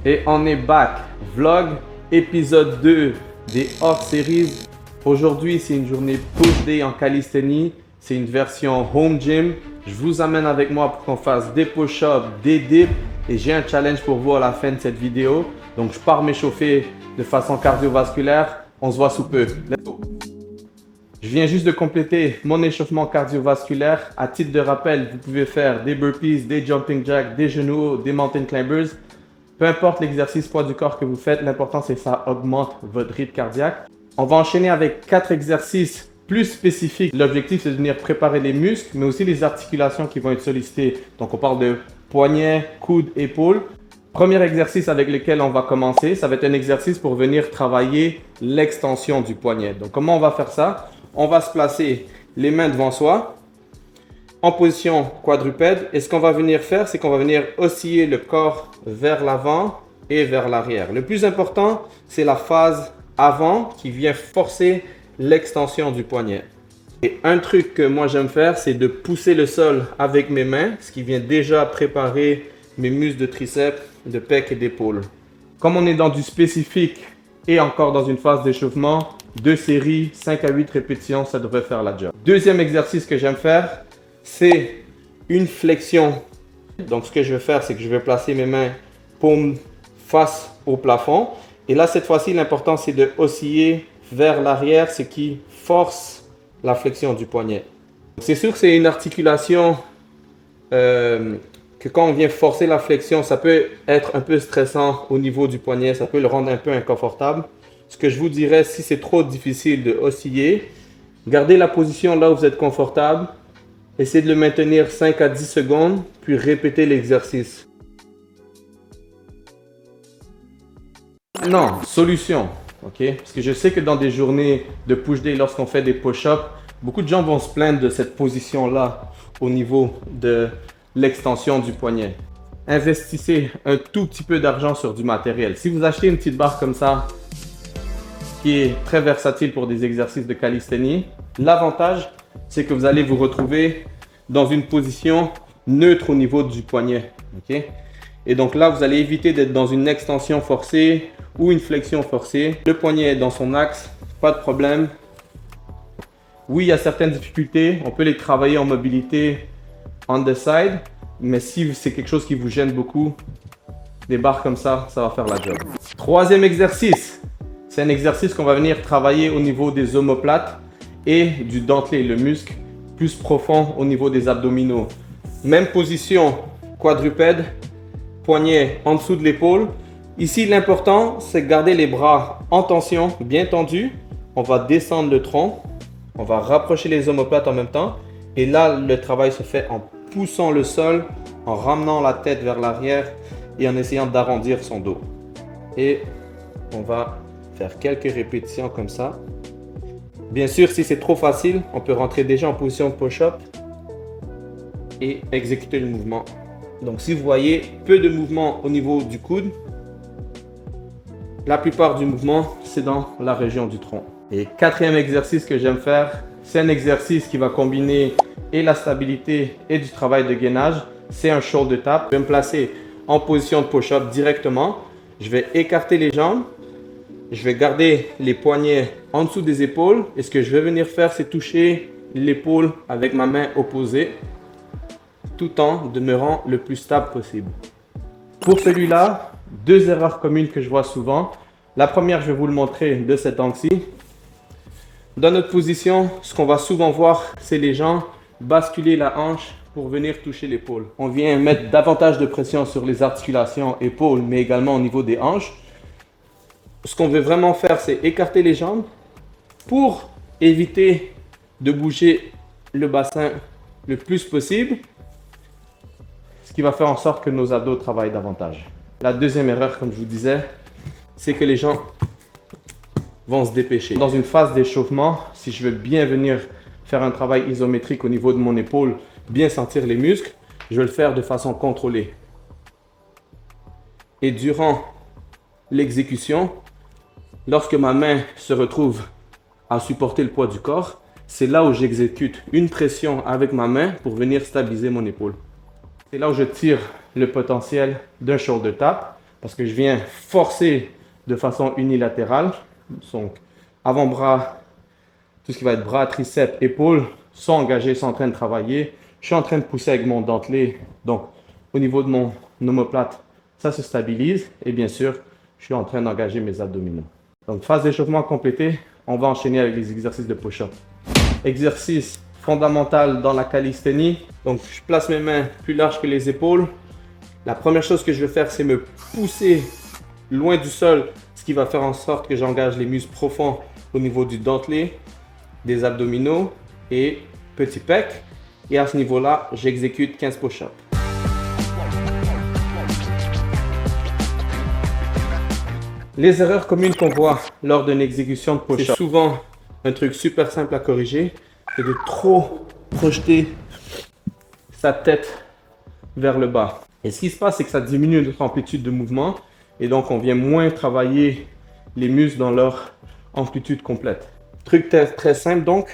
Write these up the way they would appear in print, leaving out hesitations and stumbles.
Et on est back. Vlog, épisode 2 des hors-séries. Aujourd'hui, c'est une journée push day en calisthénie. C'est une version home gym. Je vous amène avec moi pour qu'on fasse des push-ups, des dips. Et j'ai un challenge pour vous à la fin de cette vidéo. Donc, je pars m'échauffer de façon cardiovasculaire. On se voit sous peu. Let's go. Je viens juste de compléter mon échauffement cardiovasculaire. À titre de rappel, vous pouvez faire des burpees, des jumping jacks, des genoux hauts, des mountain climbers. Peu importe l'exercice poids du corps que vous faites, l'important c'est que ça augmente votre rythme cardiaque. On va enchaîner avec 4 exercices plus spécifiques. L'objectif c'est de venir préparer les muscles, mais aussi les articulations qui vont être sollicitées. Donc on parle de poignets, coudes, épaules. Premier exercice avec lequel on va commencer, ça va être un exercice pour venir travailler l'extension du poignet. Donc comment on va faire ça? On va se placer les mains devant soi, en position quadrupède. Et ce qu'on va venir faire, c'est qu'on va venir osciller le corps vers l'avant et vers l'arrière. Le plus important, c'est la phase avant qui vient forcer l'extension du poignet. Et un truc que moi j'aime faire, c'est de pousser le sol avec mes mains, ce qui vient déjà préparer mes muscles de triceps, de pec et d'épaule. Comme on est dans du spécifique et encore dans une phase d'échauffement, 2 séries, 5 à 8 répétitions, ça devrait faire la job. Deuxième exercice que j'aime faire, c'est une flexion. Donc ce que je vais faire, c'est que je vais placer mes mains paumes face au plafond. Et là, cette fois-ci, l'important, c'est de osciller vers l'arrière, ce qui force la flexion du poignet. C'est sûr que c'est une articulation que quand on vient forcer la flexion, ça peut être un peu stressant au niveau du poignet. Ça peut le rendre un peu inconfortable. Ce que je vous dirais, si c'est trop difficile de osciller, gardez la position là où vous êtes confortable. Essayez de le maintenir 5 à 10 secondes, puis répétez l'exercice. Non, solution. Okay? Parce que je sais que dans des journées de push day, lorsqu'on fait des push-ups, beaucoup de gens vont se plaindre de cette position-là au niveau de l'extension du poignet. Investissez un tout petit peu d'argent sur du matériel. Si vous achetez une petite barre comme ça, qui est très versatile pour des exercices de calisthénie, l'avantage, c'est que vous allez vous retrouver dans une position neutre au niveau du poignet. Okay? Et donc là, vous allez éviter d'être dans une extension forcée ou une flexion forcée. Le poignet est dans son axe, pas de problème. Oui, il y a certaines difficultés. On peut les travailler en mobilité on the side. Mais si c'est quelque chose qui vous gêne beaucoup, des barres comme ça va faire la job. Troisième exercice. C'est un exercice qu'on va venir travailler au niveau des omoplates et du dentelé, le muscle plus profond au niveau des abdominaux. Même position quadrupède, poignet en dessous de l'épaule. Ici, l'important, c'est de garder les bras en tension, bien tendus. On va descendre le tronc, on va rapprocher les omoplates en même temps. Et là, le travail se fait en poussant le sol, en ramenant la tête vers l'arrière et en essayant d'arrondir son dos. Et on va faire quelques répétitions comme ça. Bien sûr, si c'est trop facile, on peut rentrer déjà en position de push-up et exécuter le mouvement. Donc si vous voyez peu de mouvement au niveau du coude, la plupart du mouvement, c'est dans la région du tronc. Et quatrième exercice que j'aime faire, c'est un exercice qui va combiner et la stabilité et du travail de gainage. C'est un shoulder tap. Je vais me placer en position de push-up directement. Je vais écarter les jambes. Je vais garder les poignets en dessous des épaules. Et ce que je vais venir faire, c'est toucher l'épaule avec ma main opposée, tout en demeurant le plus stable possible. Pour celui-là, 2 erreurs communes que je vois souvent. La première, je vais vous le montrer de cet angle-ci. Dans notre position, ce qu'on va souvent voir, c'est les gens basculer la hanche pour venir toucher l'épaule. On vient mettre davantage de pression sur les articulations épaules, mais également au niveau des hanches. Ce qu'on veut vraiment faire, c'est écarter les jambes pour éviter de bouger le bassin le plus possible, ce qui va faire en sorte que nos abdos travaillent davantage. La deuxième erreur, comme je vous disais, c'est que les gens vont se dépêcher. Dans une phase d'échauffement, si je veux bien venir faire un travail isométrique au niveau de mon épaule, bien sentir les muscles, je vais le faire de façon contrôlée. Et durant l'exécution, lorsque ma main se retrouve à supporter le poids du corps, c'est là où j'exécute une pression avec ma main pour venir stabiliser mon épaule. C'est là où je tire le potentiel d'un shoulder tap. parce que je viens forcer de façon unilatérale. Donc, avant-bras, tout ce qui va être bras, triceps, épaules, sont engagés, sont en train de travailler. Je suis en train de pousser avec mon dentelé. Donc, au niveau de mon omoplate, ça se stabilise. Et bien sûr, je suis en train d'engager mes abdominaux. Donc, phase d'échauffement complétée, on va enchaîner avec les exercices de push-up. Exercice fondamental dans la calisthénie. Donc, je place mes mains plus larges que les épaules. La première chose que je vais faire, c'est me pousser loin du sol, ce qui va faire en sorte que j'engage les muscles profonds au niveau du dentelé, des abdominaux et petit pec. Et à ce niveau-là, j'exécute 15 push-ups. Les erreurs communes qu'on voit lors d'une exécution de push-up, c'est souvent un truc super simple à corriger, c'est de trop projeter sa tête vers le bas. Et ce qui se passe, c'est que ça diminue notre amplitude de mouvement et donc on vient moins travailler les muscles dans leur amplitude complète. Truc très simple donc,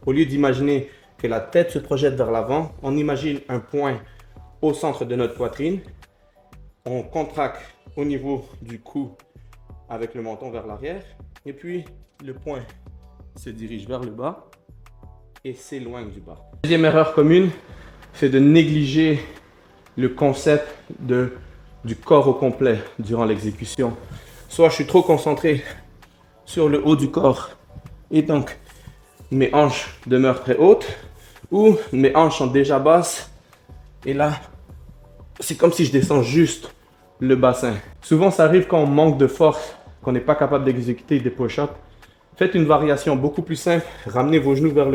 au lieu d'imaginer que la tête se projette vers l'avant, on imagine un point au centre de notre poitrine. On contracte au niveau du cou avec le menton vers l'arrière. Et puis, le point se dirige vers le bas et s'éloigne du bas. Deuxième erreur commune, c'est de négliger le concept du corps au complet durant l'exécution. Soit je suis trop concentré sur le haut du corps et donc mes hanches demeurent très hautes, ou mes hanches sont déjà basses et là, c'est comme si je descends juste le bassin. Souvent, ça arrive quand on manque de force, qu'on n'est pas capable d'exécuter des push-ups. Faites une variation beaucoup plus simple. Ramenez vos genoux vers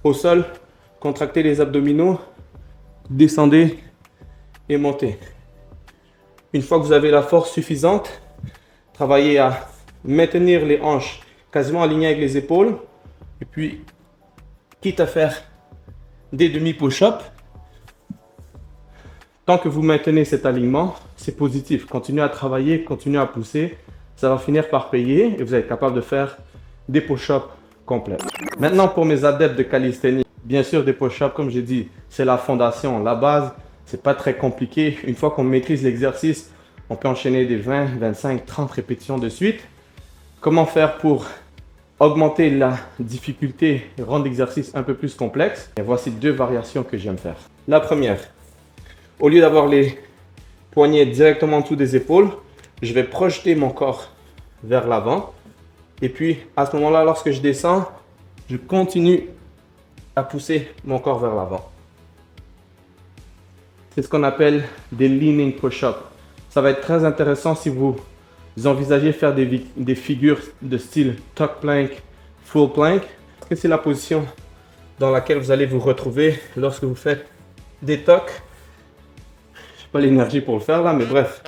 au sol, contractez les abdominaux, descendez et montez. Une fois que vous avez la force suffisante, travaillez à maintenir les hanches quasiment alignées avec les épaules. Et puis, quitte à faire des demi-push-ups, tant que vous maintenez cet alignement, c'est positif. Continuez à travailler, continuez à pousser. Ça va finir par payer et vous êtes capable de faire des push-ups complets. Maintenant, pour mes adeptes de calisthénie, bien sûr, des push-ups, comme j'ai dit, c'est la fondation, la base. C'est pas très compliqué. Une fois qu'on maîtrise l'exercice, on peut enchaîner des 20, 25, 30 répétitions de suite. Comment faire pour augmenter la difficulté et rendre l'exercice un peu plus complexe? Et voici deux variations que j'aime faire. La première, au lieu d'avoir les poignets directement en dessous des épaules, je vais projeter mon corps vers l'avant. Et puis, à ce moment-là, lorsque je descends, je continue à pousser mon corps vers l'avant. C'est ce qu'on appelle des leaning push-ups. Ça va être très intéressant si vous envisagez faire des figures de style tuck plank, full plank. Parce que c'est la position dans laquelle vous allez vous retrouver lorsque vous faites des tucks. Je n'ai pas l'énergie pour le faire là, mais bref.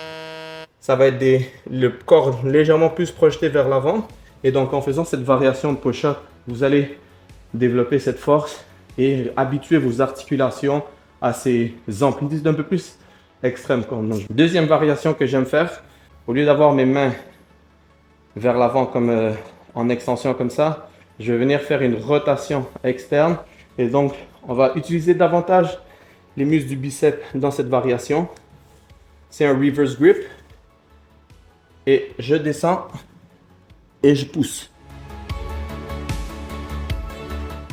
Ça va être le corps légèrement plus projeté vers l'avant. Et donc, en faisant cette variation de push-up, vous allez développer cette force et habituer vos articulations à ces amplitudes un peu plus extrêmes. Deuxième variation que j'aime faire, au lieu d'avoir mes mains vers l'avant comme en extension comme ça, je vais venir faire une rotation externe. Et donc, on va utiliser davantage les muscles du biceps dans cette variation. C'est un reverse grip. Et je descends et je pousse.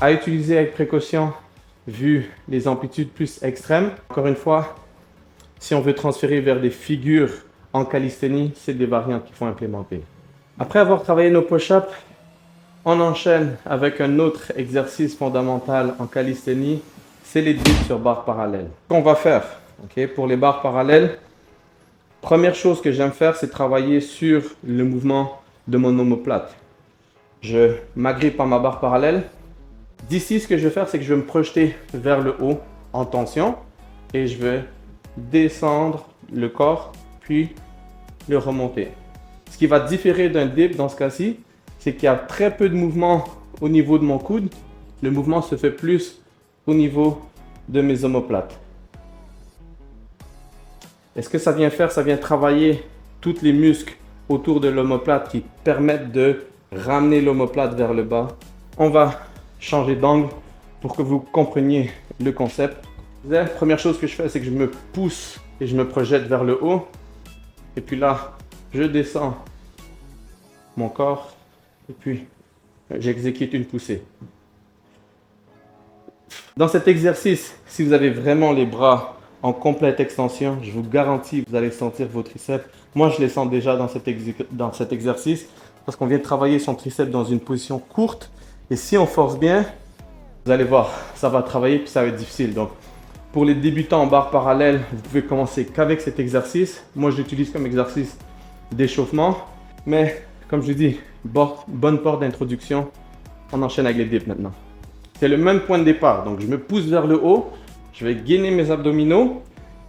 À utiliser avec précaution vu les amplitudes plus extrêmes. Encore une fois, si on veut transférer vers des figures en calisthénie, c'est des variantes qu'il faut implémenter. Après avoir travaillé nos push-ups, on enchaîne avec un autre exercice fondamental en calisthénie, c'est les dips sur barres parallèles. Ce qu'on va faire, pour les barres parallèles, première chose que j'aime faire, c'est travailler sur le mouvement de mon omoplate. Je m'agrippe à ma barre parallèle. D'ici, ce que je vais faire, c'est que je vais me projeter vers le haut en tension et je vais descendre le corps, puis le remonter. Ce qui va différer d'un dip dans ce cas-ci, c'est qu'il y a très peu de mouvement au niveau de mon coude. Le mouvement se fait plus au niveau de mes omoplates. Et ce que ça vient faire, ça vient travailler tous les muscles autour de l'omoplate qui permettent de ramener l'omoplate vers le bas. On va changer d'angle pour que vous compreniez le concept. La première chose que je fais, c'est que je me pousse et je me projette vers le haut. Et puis là, je descends mon corps et puis j'exécute une poussée. Dans cet exercice, si vous avez vraiment les bras en complète extension, je vous garantis, vous allez sentir vos triceps. Moi, je les sens déjà dans cet exercice parce qu'on vient de travailler son triceps dans une position courte. Et si on force bien, vous allez voir, ça va travailler puis ça va être difficile. Donc, pour les débutants en barre parallèle, vous pouvez commencer qu'avec cet exercice. Moi, je l'utilise comme exercice d'échauffement. Mais comme je dis, bonne porte d'introduction. On enchaîne avec les dips maintenant. C'est le même point de départ. Donc, je me pousse vers le haut. Je vais gainer mes abdominaux.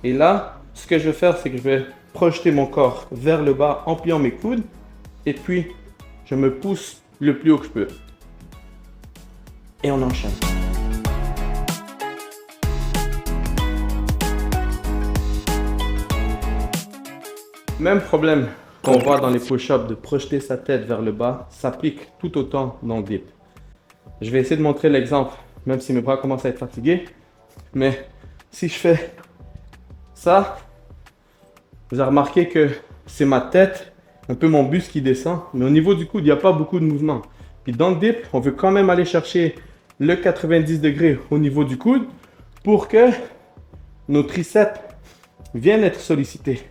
Et là, ce que je vais faire, c'est que je vais projeter mon corps vers le bas en pliant mes coudes. Et puis, je me pousse le plus haut que je peux. Et on enchaîne. Même problème qu'on voit dans les push-ups de projeter sa tête vers le bas s'applique tout autant dans le dip. Je vais essayer de montrer l'exemple, même si mes bras commencent à être fatigués. Mais si je fais ça, vous avez remarqué que c'est ma tête, un peu mon buste qui descend. Mais au niveau du coude, il n'y a pas beaucoup de mouvement. Puis dans le dip, on veut quand même aller chercher le 90 degrés au niveau du coude pour que nos triceps viennent être sollicités.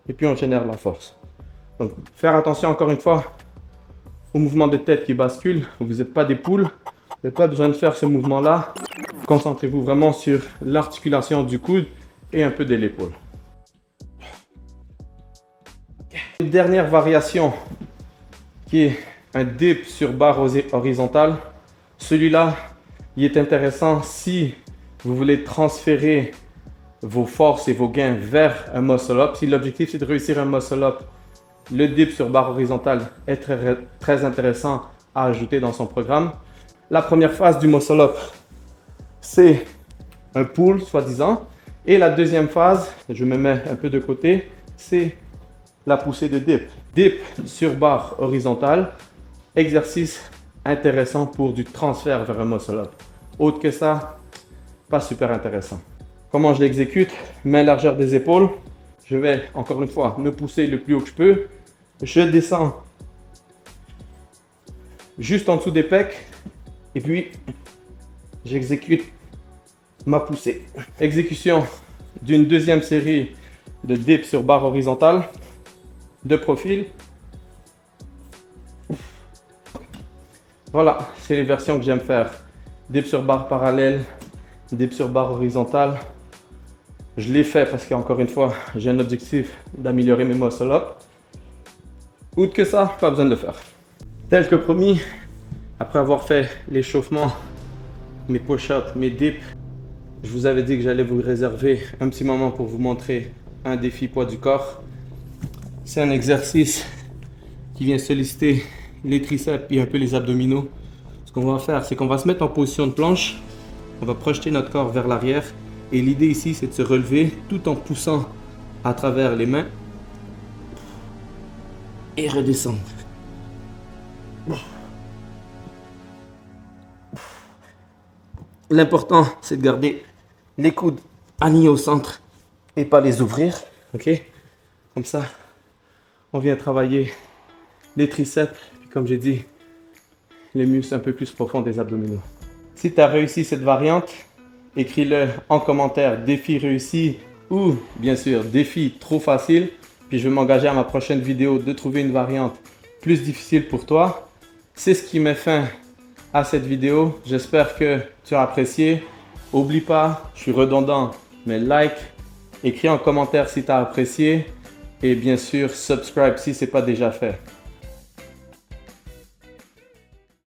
Et puis on génère la force. Donc faire attention encore une fois au mouvement de tête qui bascule. Vous n'êtes pas des poules. Vous n'avez pas besoin de faire ce mouvement-là. Concentrez-vous vraiment sur l'articulation du coude et un peu de l'épaule. Une dernière variation qui est un dip sur barre horizontale. Celui-là, il est intéressant si vous voulez transférer vos forces et vos gains vers un muscle-up. Si l'objectif c'est de réussir un muscle-up, le dip sur barre horizontale est très intéressant à ajouter dans son programme. La première phase du muscle-up, c'est un pull, soi-disant. Et la deuxième phase, je me mets un peu de côté, c'est la poussée de dip. Dip sur barre horizontale, exercice intéressant pour du transfert vers un muscle-up. Autre que ça, pas super intéressant. Comment je l'exécute? Main largeur des épaules. Je vais, encore une fois, me pousser le plus haut que je peux. Je descends juste en dessous des pecs. Et puis, j'exécute ma poussée. Exécution d'une deuxième série de dips sur barre horizontale. De profil. Voilà, c'est les versions que j'aime faire. Dip sur barre parallèle, dip sur barre horizontale. Je l'ai fait parce qu'encore une fois, j'ai un objectif d'améliorer mes muscle-up. Outre que ça, pas besoin de le faire. Tel que promis, après avoir fait l'échauffement, mes push-ups, mes dips, je vous avais dit que j'allais vous réserver un petit moment pour vous montrer un défi poids du corps. C'est un exercice qui vient solliciter les triceps et un peu les abdominaux. Ce qu'on va faire, c'est qu'on va se mettre en position de planche. On va projeter notre corps vers l'arrière. Et l'idée ici, c'est de se relever tout en poussant à travers les mains. Et redescendre. L'important, c'est de garder les coudes alignés au centre et pas les ouvrir. Ok? Comme ça, on vient travailler les triceps. Et comme j'ai dit, les muscles un peu plus profonds des abdominaux. Si tu as réussi cette variante, écris-le en commentaire, défi réussi ou bien sûr défi trop facile. Puis je vais m'engager à ma prochaine vidéo de trouver une variante plus difficile pour toi. C'est ce qui met fin à cette vidéo. J'espère que tu as apprécié. N'oublie pas, je suis redondant, mais like, écris en commentaire si tu as apprécié et bien sûr subscribe si ce n'est pas déjà fait.